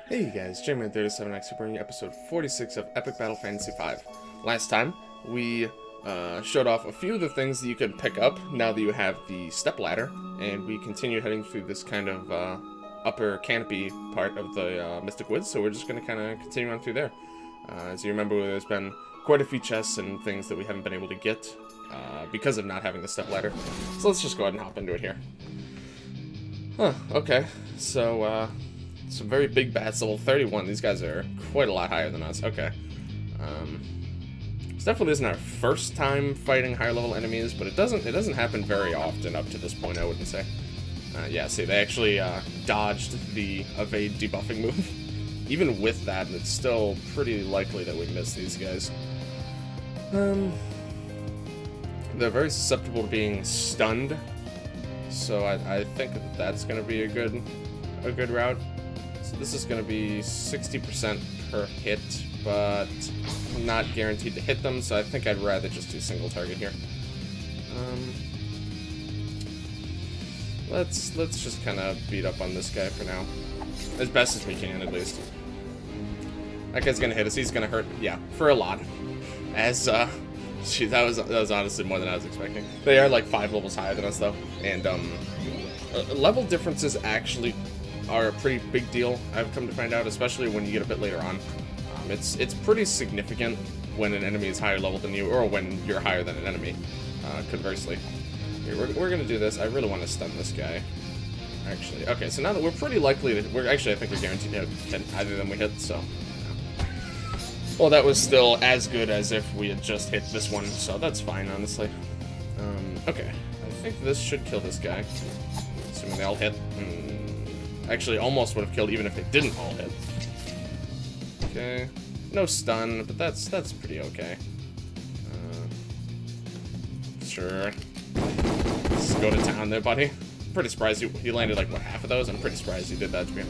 Hey guys, J-Man37X bringing you episode 46 of Epic Battle Fantasy V. Last time, we showed off a few of the things that you could pick up now that you have the step ladder, and we continue heading through this kind of upper canopy part of the Mystic Woods, so we're just going to kind of continue on through there. As you remember, there's been quite a few chests and things that we haven't been able to get because of not having the step ladder. So let's just go ahead and hop into it here. Huh, okay, so some very big bats, level 31. These guys are quite a lot higher than us. Okay. This definitely isn't our first time fighting higher level enemies, but it doesn't happen very often up to this point, I wouldn't say. Yeah, see, they actually dodged the evade debuffing move. Even with that, it's still pretty likely that we miss these guys. They're very susceptible to being stunned, so I think that's going to be a good route. So this is going to be 60% per hit, but I'm not guaranteed to hit them, so I think I'd rather just do single target here. Let's just kind of beat up on this guy for now, as best as we can at least. That guy's gonna hit us. He's gonna hurt, yeah, for a lot. As gee, that was honestly more than I was expecting. They are like 5 levels higher than us though, and level differences actually are a pretty big deal, I've come to find out, especially when you get a bit later on. It's pretty significant when an enemy is higher level than you, or when you're higher than an enemy, conversely. Here, we're going to do this. I really want to stun this guy, actually. Okay, so now that we're pretty likely to... I think we're guaranteed to hit either of them we hit, so... Yeah. Well, that was still as good as if we had just hit this one, so that's fine, honestly. Okay, I think this should kill this guy, assuming they all hit. Actually, almost would have killed even if they didn't all hit. Okay. No stun, but that's pretty okay. Sure. Let's go to town there, buddy. I'm pretty surprised he landed like, what, half of those? I'm pretty surprised he did that to me.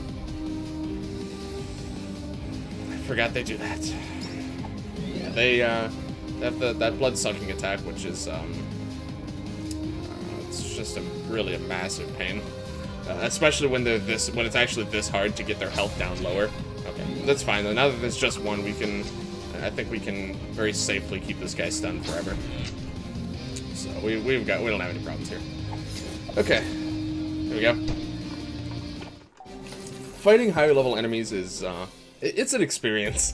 I forgot they do that. Yeah, they have that blood-sucking attack, which is, it's just really a massive pain. Especially when it's actually this hard to get their health down lower. Okay, that's fine though. Now that there's just one, I think we can very safely keep this guy stunned forever. So we don't have any problems here. Okay, here we go. Fighting higher level enemies is it's an experience.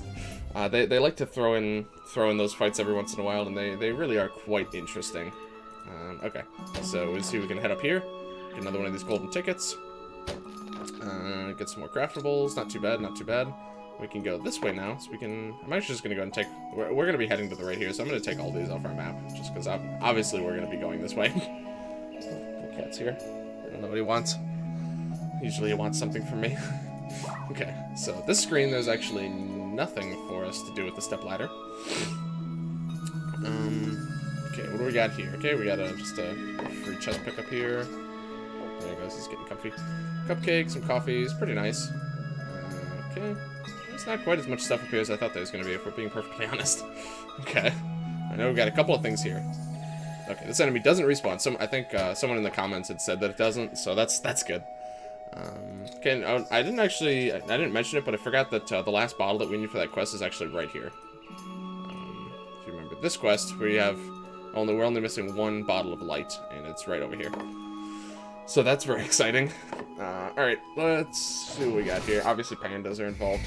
They like to throw in those fights every once in a while, and they really are quite interesting. Okay, so we see we can head up here. Get another one of these golden tickets. Get some more craftables. Not too bad, not too bad. We can go this way now, so we can... I'm actually just going to go and take... We're going to be heading to the right here, so I'm going to take all these off our map, just because obviously we're going to be going this way. The cat's here. I don't know what he wants. Usually he wants something from me. Okay, so this screen, there's actually nothing for us to do with the step ladder. Okay, what do we got here? Okay, we got just a free chest pickup here. There he goes, he's getting comfy. Cupcakes, some coffees, pretty nice. Okay. It's not quite as much stuff up here as I thought there was going to be, if we're being perfectly honest. Okay. I know we've got a couple of things here. Okay, this enemy doesn't respawn. I think someone in the comments had said that it doesn't, so that's good. Okay, I didn't mention it, but I forgot that the last bottle that we need for that quest is actually right here. If you remember this quest, we're only missing one bottle of light, and it's right over here. So that's very exciting. Alright, let's see what we got here. Obviously pandas are involved.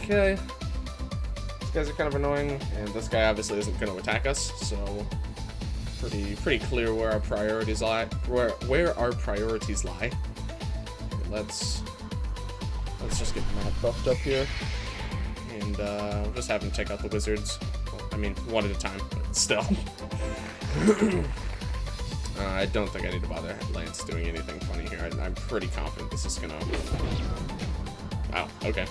Okay. These guys are kind of annoying, and this guy obviously isn't going to attack us, so pretty clear where our priorities lie. Where our priorities lie. Okay, let's just get Matt buffed up here. And we'll just have him take out the wizards. Well, I mean, one at a time, but still. I don't think I need to bother Lance doing anything funny here. I'm pretty confident this is gonna... Wow, okay.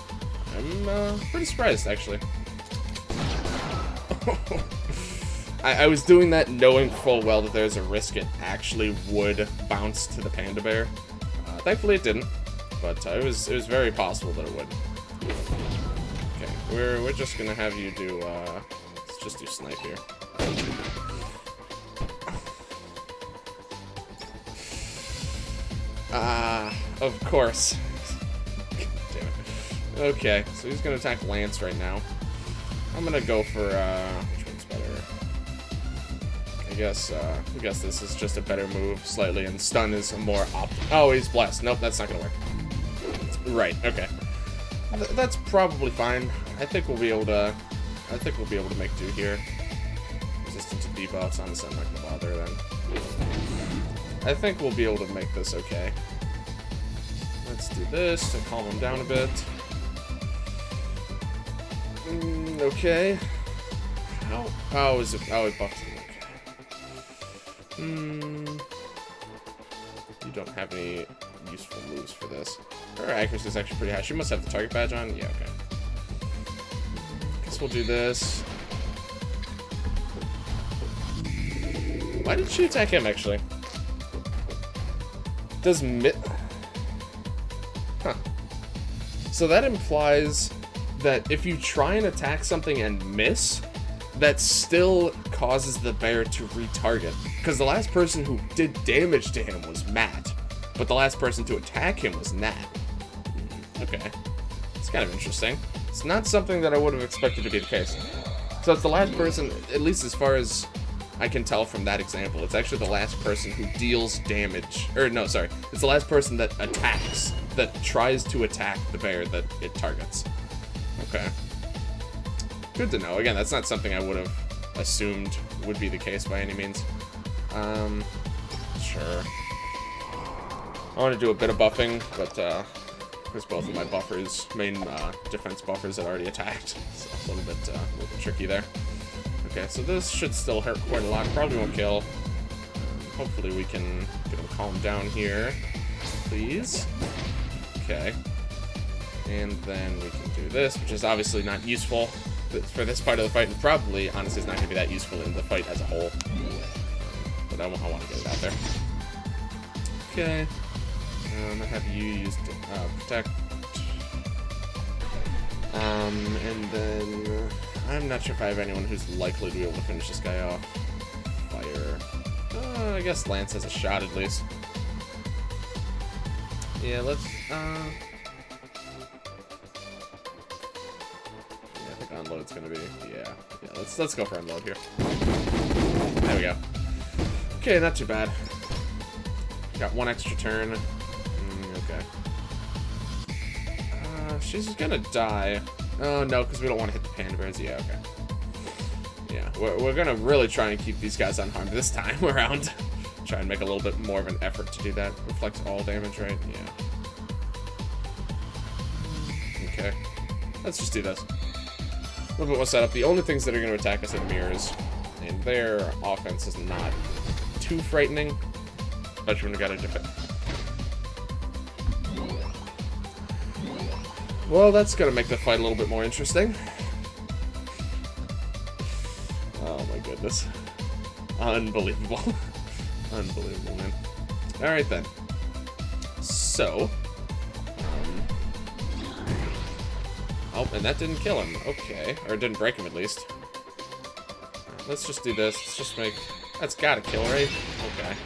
I'm pretty surprised, actually. I was doing that knowing full well that there's a risk it actually would bounce to the panda bear. Thankfully it didn't, but it was very possible that it would. Okay, we're just gonna have you do... let's just do snipe here. Of course. Damn it. Okay, so he's gonna attack Lance right now. I'm gonna go for, which one's better? I guess this is just a better move, slightly, and stun is a more oh, he's blessed. Nope, that's not gonna work. Right, okay. That's probably fine. I think we'll be able to make do here. Resistant to debuffs, honestly, I'm not gonna bother then. I think we'll be able to make this okay. Let's do this to calm him down a bit. Okay. How? Oh, is it? Oh, it buffed him. Okay. You don't have any useful moves for this. Her accuracy is actually pretty high. She must have the target badge on. Yeah, okay. Guess we'll do this. Why did she attack him, actually? Does Huh. So that implies that if you try and attack something and miss, that still causes the bear to retarget. Because the last person who did damage to him was Matt, but the last person to attack him was Nat. Okay. It's kind of interesting. It's not something that I would have expected to be the case. So it's the last person, at least as far as I can tell from that example, it's actually the last person who deals damage. Or, no, sorry. It's the last person that attacks, that tries to attack the bear that it targets. Okay. Good to know. Again, that's not something I would have assumed would be the case by any means. Sure. I want to do a bit of buffing, but, because both of my buffers, main defense buffers had already attacked. So a little bit tricky there. Okay, so this should still hurt quite a lot. Probably won't kill. Hopefully we can get him calmed down here. Please. Okay. And then we can do this, which is obviously not useful for this part of the fight, and probably, honestly, it's not going to be that useful in the fight as a whole. But I want to get it out there. Okay. I have you use protect. And then I'm not sure if I have anyone who's likely to be able to finish this guy off. Fire. I guess Lance has a shot at least. Yeah, let's. Yeah, I think unload's gonna be. Yeah. Let's go for unload here. There we go. Okay, not too bad. Got one extra turn. Okay. She's gonna die. Oh, no, because we don't want to hit the panda bears. Yeah, okay. Yeah, we're gonna really try and keep these guys unharmed this time around. Try and make a little bit more of an effort to do that. Reflects all damage, right? Yeah. Okay. Let's just do this. A little bit more setup. The only things that are going to attack us are mirrors. And their offense is not too frightening. But you're going to defend. Well, that's going to make the fight a little bit more interesting. Oh my goodness. Unbelievable. Unbelievable, man. Alright then. So. Oh, and that didn't kill him. Okay. Or it didn't break him, at least. Let's just do this. Let's just make... That's gotta kill, right? Okay.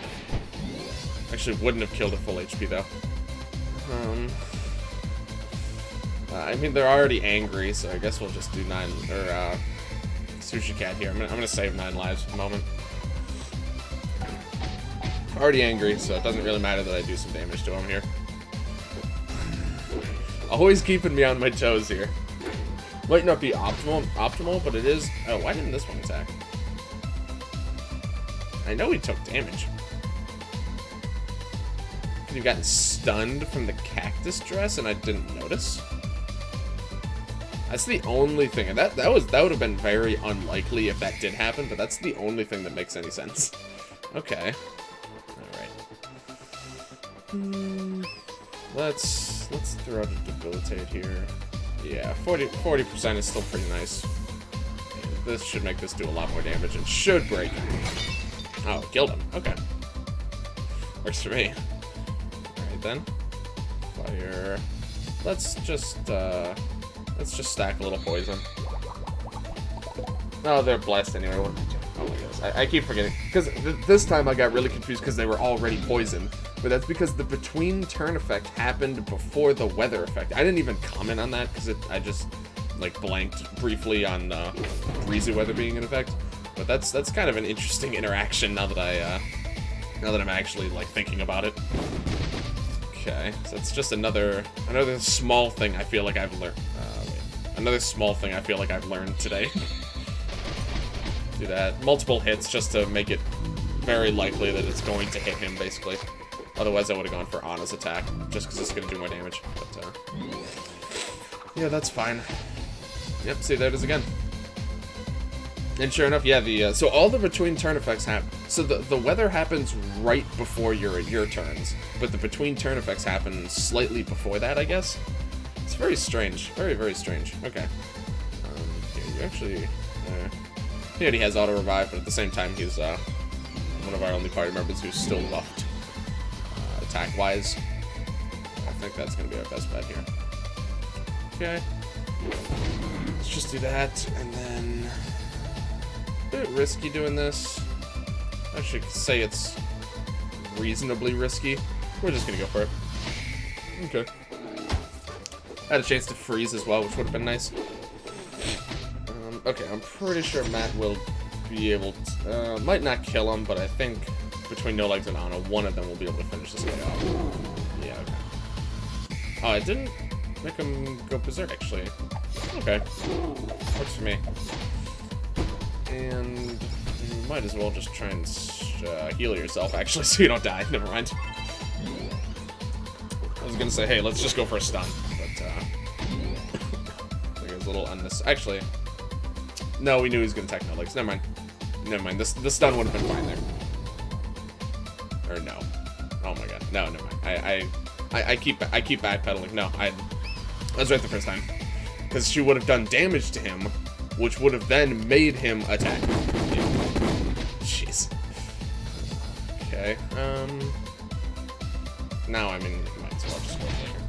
Actually, wouldn't have killed at full HP, though. I mean, they're already angry, so I guess we'll just do 9... Or, Sushi Cat here. I'm gonna save 9 lives for the moment. Already angry, so it doesn't really matter that I do some damage to him here. Always keeping me on my toes here. Might not be optimal, but it is. Oh, why didn't this one attack? I know he took damage. Could have gotten stunned from the cactus dress and I didn't notice. That's the only thing, and that would have been very unlikely if that did happen, but that's the only thing that makes any sense. Okay. Alright. Let's throw out a debilitate here. Yeah, 40% is still pretty nice. And this should make this do a lot more damage and should break him. Oh, killed him. Okay. Works for me. Alright then. Fire. Let's just stack a little poison. Oh, they're blessed anyway. Oh my goodness. I keep forgetting. Because this time I got really confused because they were already poisoned. but that's because the between turn effect happened before the weather effect. I didn't even comment on that because I just like blanked briefly on breezy weather being in effect. But that's kind of an interesting interaction now that I'm actually like thinking about it. Okay, so it's just another small thing I feel like I've learned. Another small thing I feel like I've learned today. Do that. Multiple hits just to make it very likely that it's going to hit him, basically. Otherwise, I would have gone for Anna's attack, just because it's going to do more damage. But, yeah, that's fine. Yep, see, there it is again. And sure enough, yeah, so all the between turn effects happen. So the weather happens right before your turns, but the between turn effects happen slightly before that, I guess. It's very strange. Very, very strange. Okay. Yeah, you actually... he already has auto-revive, but at the same time, he's one of our only party members who's still buffed attack-wise. I think that's going to be our best bet here. Okay. Let's just do that, and then... a bit risky doing this. I should say it's reasonably risky. We're just going to go for it. Okay. Had a chance to freeze as well, which would have been nice. Okay, I'm pretty sure Matt will be able to... might not kill him, but I think between No Legs and Anna, one of them will be able to finish this guy off. Yeah, okay. Oh, I didn't make him go berserk, actually. Okay. Works for me. And you might as well just try and heal yourself, actually, so you don't die. Never mind. I was gonna say, hey, let's just go for a stun, but, I think it was a little unnecessary. Actually... no, we knew he was going to attack No Legs. Never mind. Never mind. The stun would have been fine there. Or no. Oh my god. No, never mind. I keep backpedaling. No, I was right the first time. Because she would have done damage to him, which would have then made him attack. Jeez. Okay. Now, I mean, might as well just go for it.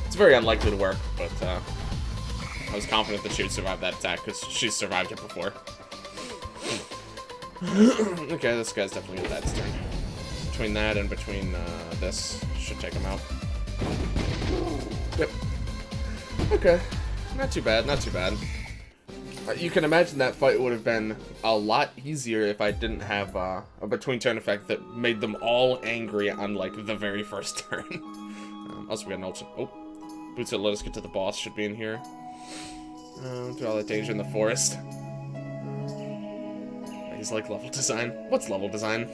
It's very unlikely to work, but, I was confident that she would survive that attack because she's survived it before. Okay, this guy's definitely gonna die this turn. Between that and between this, should take him out. Yep. Okay. Not too bad, not too bad. You can imagine that fight would have been a lot easier if I didn't have a between turn effect that made them all angry on, like, the very first turn. Also, we got an ultimate. Oh. Boots that let us get to the boss should be in here. Do all that danger in the forest. He's like level design. What's level design?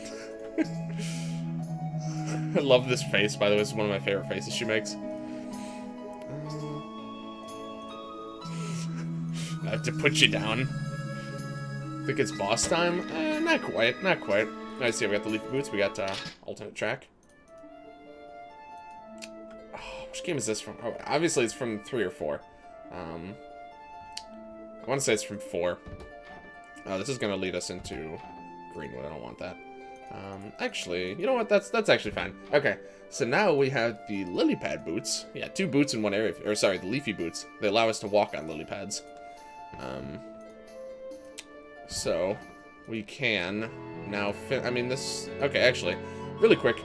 I love this face, by the way. It's one of my favorite faces she makes. I have to put you down. Think it's boss time? Not quite, not quite. Alright, see, we got the Leafy Boots. We got alternate track. Oh, which game is this from? Oh, obviously, it's from 3 or 4. I want to say it's from 4. This is going to lead us into Greenwood. I don't want that. Actually, you know what? That's actually fine. Okay, so now we have the lily pad boots. Yeah, 2 boots in one area. Or sorry, the leafy boots. They allow us to walk on lily pads. So we can now fit. I mean, this. Okay, actually, really quick.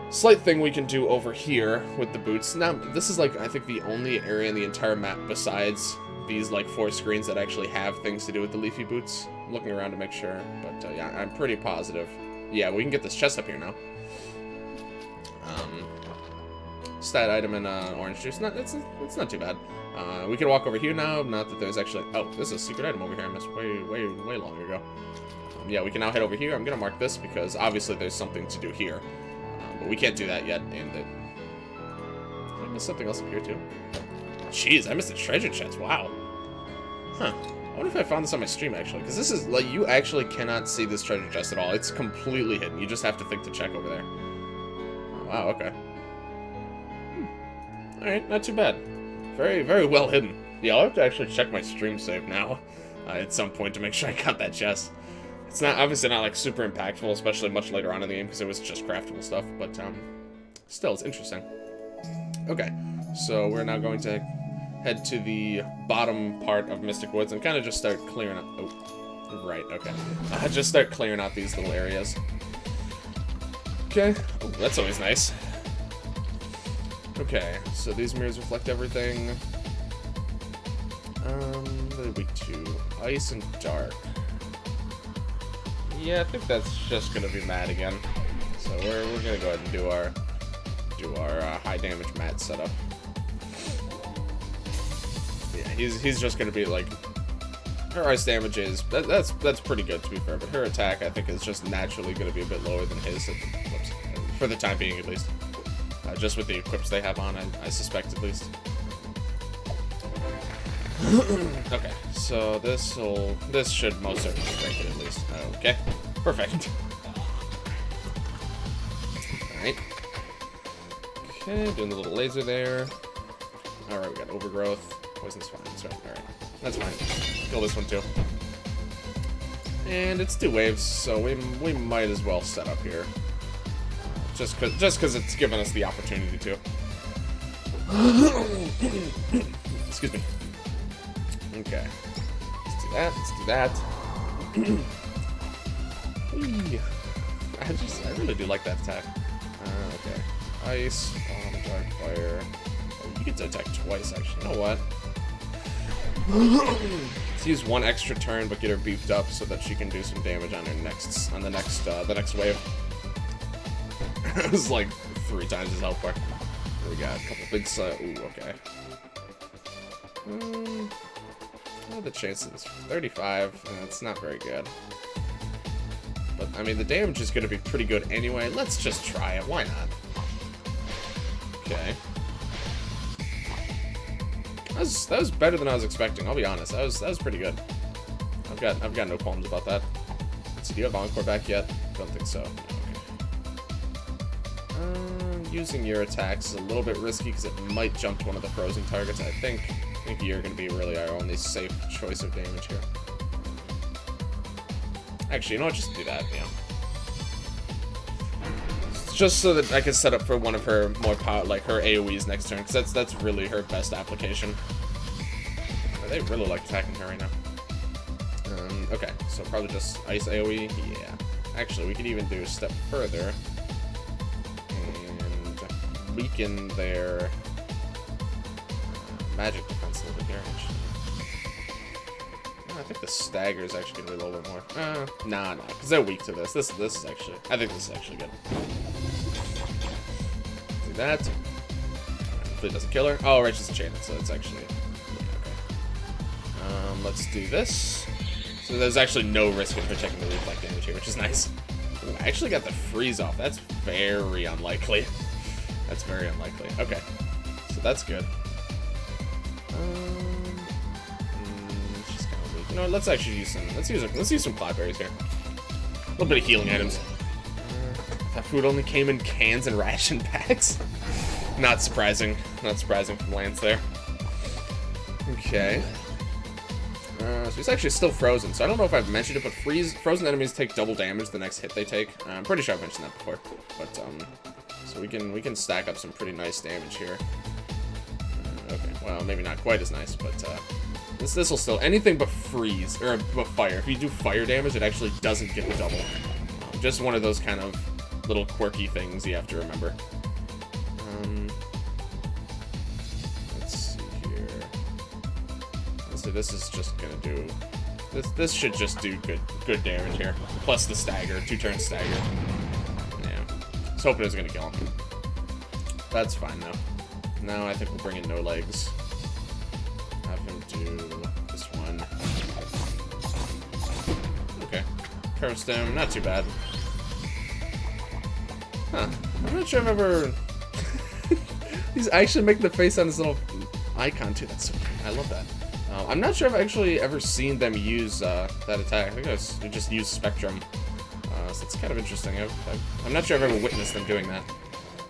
Slight thing we can do over here with the boots. Now, this is like I think the only area in the entire map besides these like 4 screens that actually have things to do with the leafy boots. I'm looking around to make sure, but yeah, I'm pretty positive. Yeah, we can get this chest up here now. Stat item and orange juice. It's not too bad. We can walk over here now. Not that there's actually. Oh, this is a secret item over here. I missed way long ago. Yeah, we can now head over here. I'm gonna mark this because obviously there's something to do here, but we can't do that yet. And did I miss something else up here too? Jeez, I missed a treasure chest. Wow. Huh. I wonder if I found this on my stream, actually. Because this is, like, you actually cannot see this treasure chest at all. It's completely hidden. You just have to think to check over there. Oh, wow, okay. Alright, not too bad. Very, very well hidden. Yeah, I'll have to actually check my stream save now. At some point to make sure I got that chest. It's not, obviously not, like, super impactful, especially much later on in the game, because it was just craftable stuff. But, still, it's interesting. Okay. So we're now going to head to the bottom part of Mystic Woods and kind of just start clearing out. Oh, right, okay. Just start clearing out these little areas. Okay. Oh, that's always nice. Okay, so these mirrors reflect everything. What are we to? Ice and dark. Yeah, I think that's just gonna be matte again. So we're gonna go ahead and do our high damage matte setup. Yeah, he's just gonna be like, her ice damage is that's pretty good to be fair, but her attack I think is just naturally gonna be a bit lower than his. Whoops, for the time being at least. Just with the equips they have on, I suspect at least. Okay, so this should most certainly break it at least. Okay, perfect. Alright. Okay, doing the little laser there. Alright, we got overgrowth. Poison's fine, that's right. Alright, that's fine. Kill this one too. And it's 2 waves, so we might as well set up here. Just cause it's given us the opportunity to. Excuse me. Okay. Let's do that. Let's do that. I really do like that attack. Okay. Ice, bomb, dark fire. Oh, you get to attack twice, actually. You know what? Let's use 1 extra turn, but get her beefed up so that she can do some damage on the next wave. It was like 3 times his health bar. We got a couple big ooh, okay. What are the chances? 35. That's not very good. But, I mean, the damage is going to be pretty good anyway. Let's just try it. Why not? Okay. That was better than I was expecting, I'll be honest. That was pretty good. I've got no qualms about that. Let's see, do you have Encore back yet? Don't think so. Using your attacks is a little bit risky because it might jump to one of the frozen targets. I think you're going to be really our only safe choice of damage here. Actually, you know what? Just do that, yeah. Just so that I can set up for one of her more power, like her AoEs next turn, because that's really her best application. They really like attacking her right now. Okay, so probably just ice AoE. Yeah. Actually, we could even do a step further. Weaken their magic defense a little bit here, actually. I think the stagger is actually going to be a little bit more. Nah, because they're weak to this. This is actually, I think this is actually good. Do that. Hopefully it doesn't kill her. Oh, right, she's enchanted, so it's actually, okay. Let's do this. So there's actually no risk of her taking the reflect damage here, which is nice. Ooh, I actually got the freeze off. That's very unlikely. That's very unlikely. Okay, so that's good. She's kind of weak. You know what? Let's actually use some. Let's use some cloudberries here. A little bit of healing items. That food only came in cans and ration packs. Not surprising. Not surprising from Lance there. Okay. So he's actually still frozen. So I don't know if I've mentioned it, but frozen enemies take double damage the next hit they take. I'm pretty sure I've mentioned that before. But so we can stack up some pretty nice damage here. Okay, well, maybe not quite as nice, but this will still, anything but freeze or but fire. If you do fire damage, it actually doesn't get the double. Just one of those kind of little quirky things you have to remember. Let's see here. So this is just gonna do. This should just do good damage here. Plus the stagger, 2-turn stagger. I was hoping it was going to kill him. That's fine, though. Now I think we'll bring in no legs. Have him do this one. Okay. Curve stem, not too bad. Huh. I'm not sure I've ever... He's actually making the face on his little icon, too. That's so cute. I love that. I'm not sure I've actually ever seen them use that attack. I think they just use Spectrum. So it's kind of interesting. I'm not sure I've ever witnessed them doing that.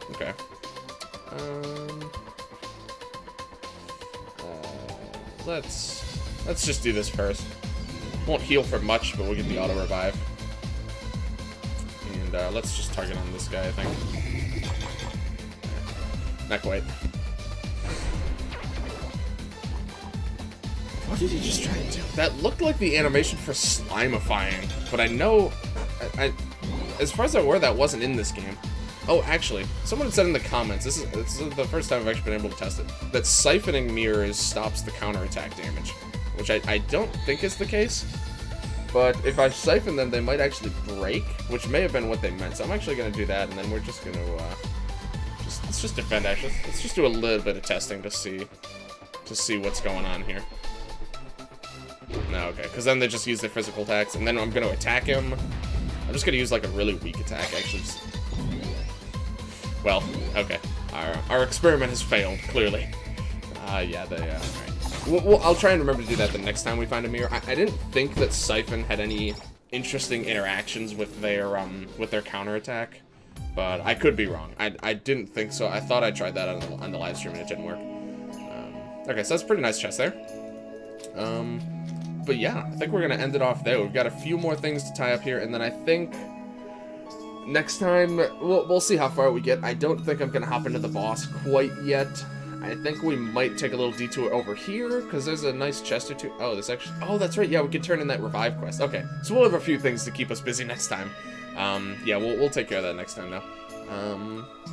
Okay. Let's just do this first. Won't heal for much, but we'll get the auto revive. And let's just target on this guy, I think. Not quite. What did he just try to do? That looked like the animation for slimifying, but I know, as far as I'm aware, that wasn't in this game. Oh, actually, someone had said in the comments, this is the first time I've actually been able to test it, that siphoning mirrors stops the counterattack damage, which I don't think is the case. But if I siphon them, they might actually break, which may have been what they meant. So I'm actually going to do that, and then we're just going to, let's just defend, actually. Let's just do a little bit of testing to see what's going on here. No, okay, because then they just use their physical attacks, and then I'm going to attack him. I'm just going to use, like, a really weak attack, actually. Well, okay. Our experiment has failed, clearly. Yeah, they, alright. Well, I'll try and remember to do that the next time we find a mirror. I didn't think that Siphon had any interesting interactions with their counterattack, but I could be wrong. I didn't think so. I thought I tried that on the live stream and it didn't work. Okay, so that's a pretty nice chest there. But yeah, I think we're gonna end it off there. We've got a few more things to tie up here, and then I think next time we'll see how far we get. I don't think I'm gonna hop into the boss quite yet. I think we might take a little detour over here, because there's a nice chest or two. Oh, this actually... Oh, that's right. Yeah, we could turn in that revive quest. Okay, so we'll have a few things to keep us busy next time. Yeah, we'll take care of that next time now.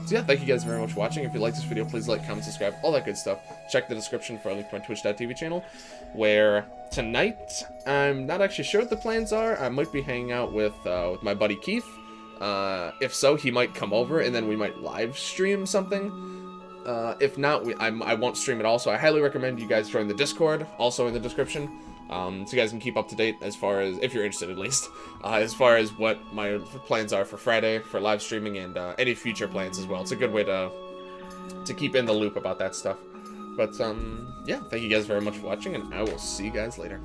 So yeah, thank you guys very much for watching. If you like this video, please like, comment, subscribe, all that good stuff. Check the description for a link to my twitch.tv channel, where tonight, I'm not actually sure what the plans are. I might be hanging out with my buddy Keith. If so, he might come over, and then we might live stream something. If not, I won't stream it all, so I highly recommend you guys join the Discord, also in the description, so you guys can keep up to date as far as, if you're interested at least, as far as what my plans are for Friday, for live streaming, and any future plans as well. It's a good way to keep in the loop about that stuff. But, yeah, thank you guys very much for watching, and I will see you guys later.